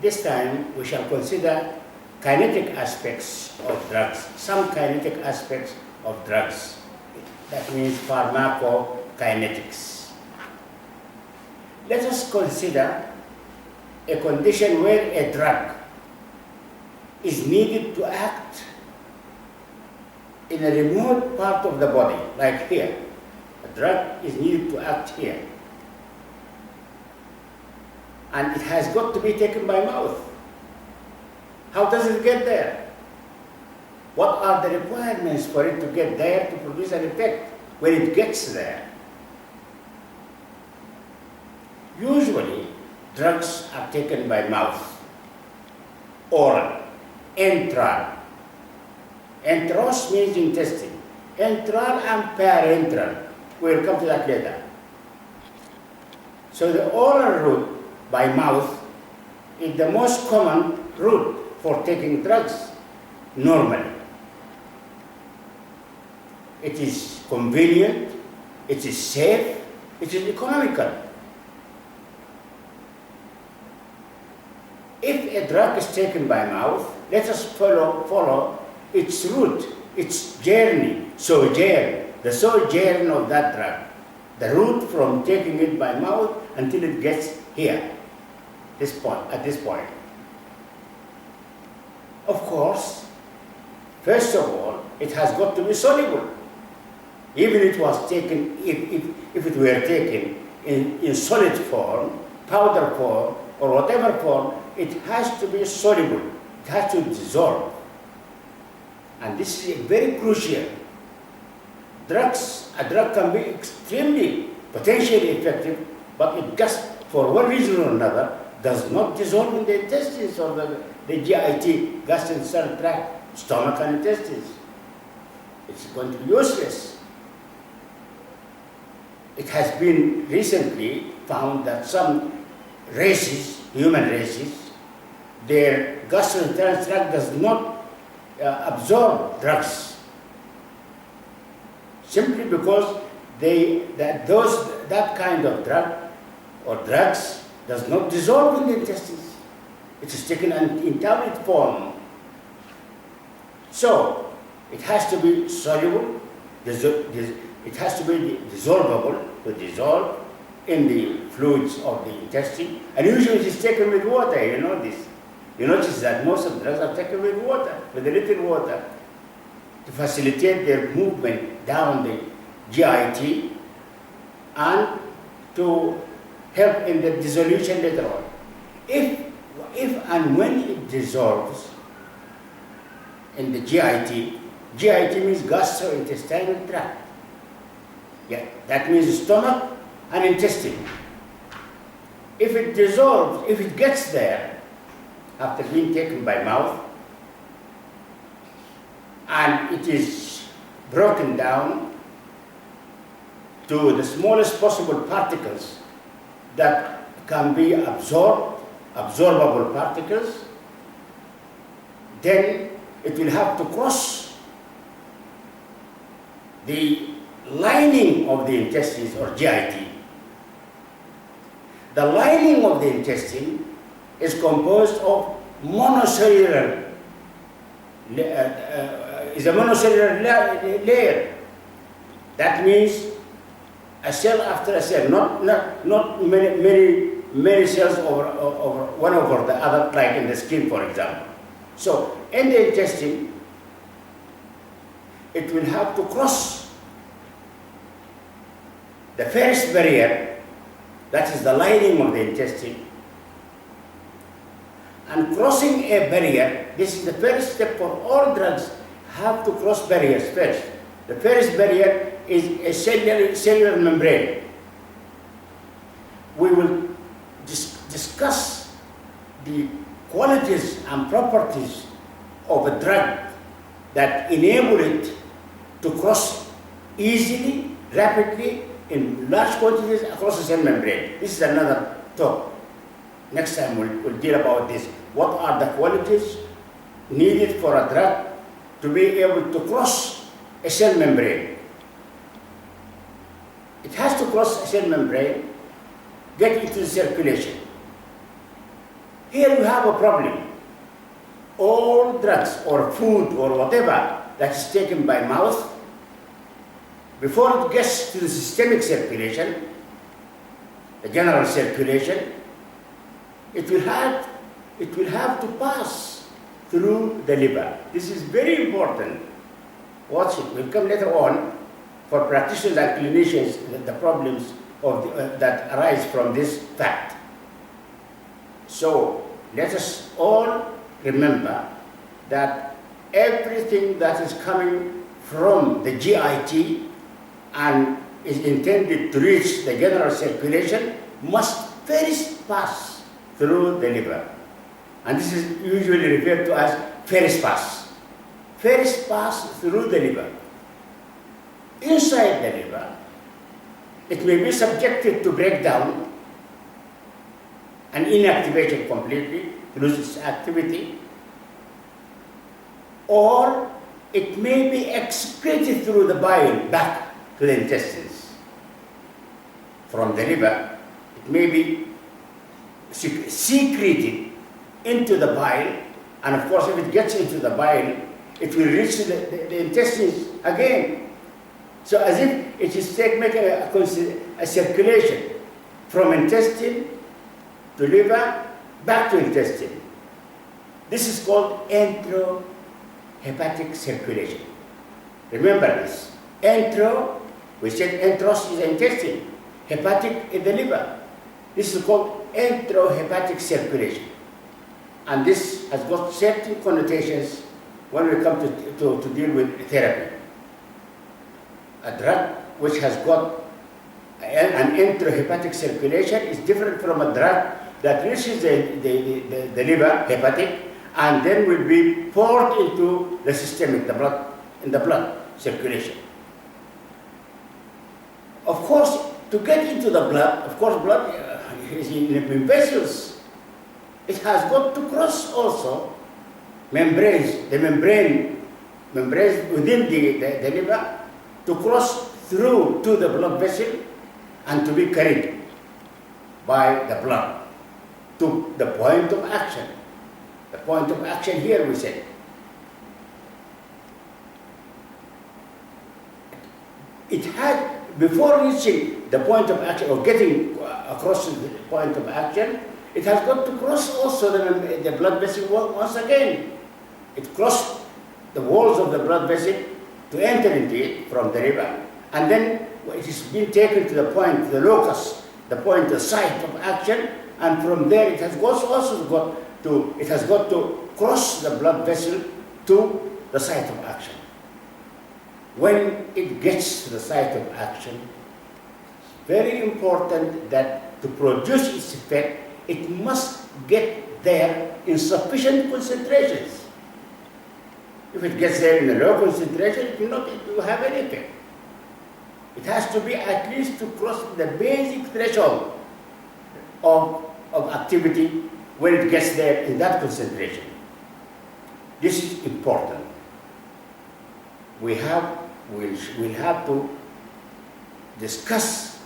This time we shall consider kinetic aspects of drugs, some kinetic aspects of drugs. That means pharmacokinetics. Let us consider a condition where a drug is needed to act in a remote part of the body, like here. A drug is needed to act here. And it has got to be taken by mouth. How does it get there? What are the requirements for it to get there to produce an effect when it gets there? Usually, drugs are taken by mouth, oral, enteral. Enteros means intestine. Enteral and parenteral. We'll come to that later. So the oral route by mouth is the most common route for taking drugs normally. It is convenient, it is safe, it is economical. If a drug is taken by mouth, let us follow its route, its journey, sojourn, the sojourn of that drug, the route from taking it by mouth until it gets here, at this point. Of course, first of all, it has got to be soluble. Even if it was taken, if it were taken in solid form, powder form, or whatever form, it has to be soluble. It has to dissolve. And this is very crucial. A drug can be extremely potentially effective, but it just, for one reason or another, does not dissolve in the intestines or the GIT, gastrointestinal tract, stomach and intestines. It's going to be useless. It has been recently found that some races, human races, their gastrointestinal tract does not absorb drugs, simply because that kind of drug or drugs does not dissolve in the intestines. It is taken in tablet form. So it has to be soluble, it has to be dissolvable, to dissolve in the fluids of the intestine, and usually it is taken with water, you know this. You notice that most of the drugs are taken with water, with a little water, to facilitate their movement down the GIT and to help in the dissolution later on. If and when it dissolves in the GIT means gastrointestinal tract. Yeah, that means stomach and intestine. If it dissolves, if it gets there after being taken by mouth, and it is broken down to the smallest possible particles that can be absorbable particles, then it will have to cross the lining of the intestines or GIT. The lining of the intestine is composed of monocellular, layer. That means a cell after a cell, not many cells over one over the other, like in the skin, for example. So in the intestine, it will have to cross the first barrier, that is the lining of the intestine. And crossing a barrier, this is the first step for all drugs, have to cross barriers first. The first barrier is a cellular membrane. We will discuss the qualities and properties of a drug that enable it to cross easily, rapidly, in large quantities across the cell membrane. This is another talk. Next time we'll deal about this. What are the qualities needed for a drug to be able to cross a cell membrane? It has to cross a cell membrane, get into the circulation. Here you have a problem. All drugs or food or whatever that is taken by mouth, before it gets to the systemic circulation, the general circulation, it will have to pass through the liver. This is very important. Watch it. We'll come later on for practitioners and clinicians the problems that arise from this fact. So let us all remember that everything that is coming from the GIT and is intended to reach the general circulation must first pass through the liver. And this is usually referred to as first pass. First pass through the liver. Inside the liver, it may be subjected to breakdown and inactivation completely, lose its activity, or it may be excreted through the bile back to the intestines. From the liver, it may be secreted into the bile, and of course if it gets into the bile, it will reach the intestines again. So as if it is making a circulation from intestine to liver back to intestine. This is called enterohepatic circulation. Remember this. We said entros is the intestine, hepatic is the liver. This is called enterohepatic circulation. And this has got certain connotations when we come to deal with therapy. A drug which has got an enterohepatic circulation is different from a drug that reaches the liver, hepatic, and then will be poured into the systemic, in the blood circulation. Of course, to get into the blood, of course, blood is in vessels. It has got to cross also membranes, the membranes within the liver, to cross through to the blood vessel and to be carried by the blood to the point of action. The point of action here we said. It had, before reaching the point of action or getting across the point of action, it has got to cross also the blood vessel once again. It crossed the walls of the blood vessel to enter into it from the liver, and then it is being taken to the point, the locus, the point, the site of action, and from there it has got to cross the blood vessel to the site of action. When it gets to the site of action, it's very important that to produce its effect, it must get there in sufficient concentrations. If it gets there in a low concentration, it will not have any effect. It has to be at least to cross the basic threshold of activity when it gets there in that concentration. This is important. We'll have to discuss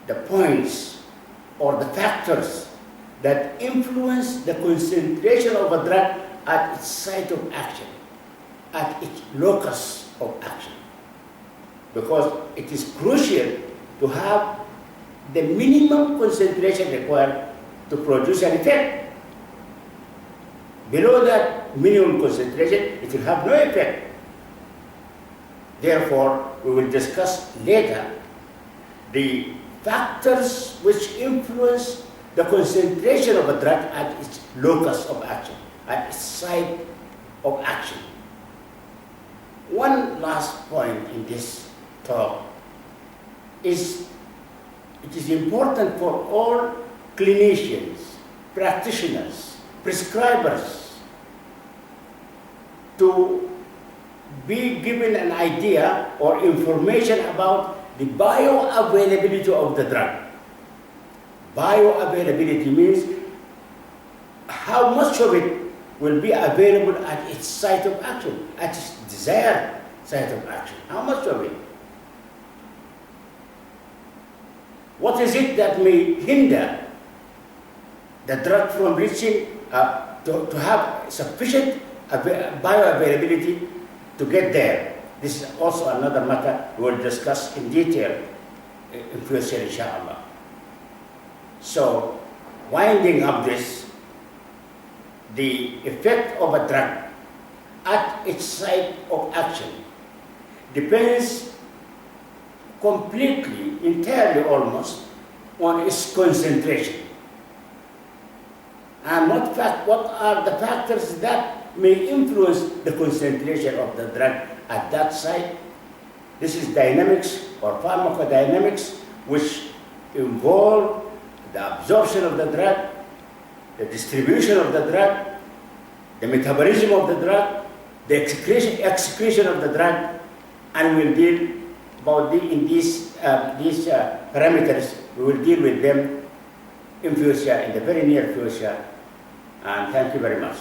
the points or the factors that influence the concentration of a drug at its site of action, at its locus of action. Because it is crucial to have the minimum concentration required to produce an effect. Below that minimum concentration, it will have no effect. Therefore, we will discuss later the factors which influence the concentration of a drug at its locus of action, at its site of action. One last point in this talk is it is important for all clinicians, practitioners, prescribers to be given an idea or information about the bioavailability of the drug. Bioavailability means how much of it will be available at its site of action, at its desired site of action. How much of it? What is it that may hinder the drug from reaching, to have sufficient bioavailability to get there. This is also another matter we will discuss in detail in future, inshallah. So, winding up this, the effect of a drug at its site of action depends completely, entirely almost, on its concentration. And what are the factors that may influence the concentration of the drug at that site? This is dynamics or pharmacodynamics, which involve the absorption of the drug, the distribution of the drug, the metabolism of the drug, the excretion of the drug, and we'll deal about in these parameters. We will deal with them in future, in the very near future. And thank you very much.